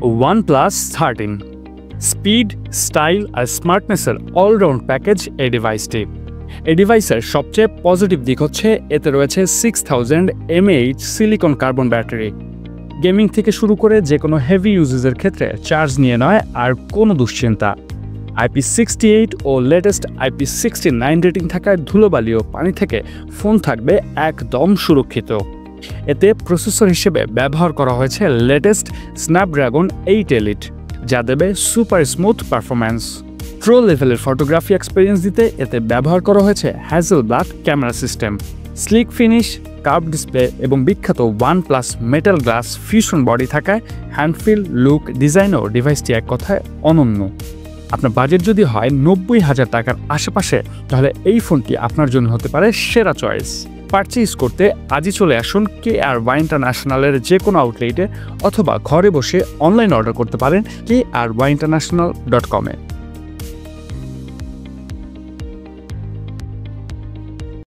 OnePlus 13 speed, style আর স্মার্টনেসের all-round package এই ডিভাইসটি। এই ডিভাইসের সবচেয়ে পজিটিভ দিক হচ্ছে এতে রয়েছে 6000 mAh silicon carbon battery. Gaming থেকে শুরু করে যে কোনো হেভি ইউজেসের ক্ষেত্রে চার্জ নিয়ে নয় আর কোনো দুশ্চিন্তা। IP68 ও লেটেস্ট IP69 রেটিং থাকায় ধুলোবালি ও পানি থেকে ফোন থাকবে একদম সুরক্ষিত। এতে প্রসেসর হিসেবে ব্যবহার করা হয়েছে লেটেস্ট স্ন্যাপড্রাগন 8 এলিট, যা দেবে সুপার স্মুথ পারফরম্যান্স। প্রো লেভেলের ফটোগ্রাফি এক্সপিরিয়েন্স দিতে এতে ব্যবহার করা হয়েছে Hasselblad camera system. Slick finish, curve display এবং বিখ্যাত OnePlus metal glass fusion body থাকায় হ্যান্ডফিল, লুক, ডিজাইনও ডিভাইসটি এক কথায় অনন্য। আপনার বাজেট যদি হয় 90,000 টাকার আশেপাশে, তাহলে এই ফোনটি আপনার জন্য হতে পারে সেরা চয়েস। পারচেজ করতে আজই চলে আসুন KRY ইন্টারন্যাশনালের যে কোনো আউটলেটে, অথবা ঘরে বসে অনলাইন অর্ডার করতে পারেন KRYinternational.com-এ।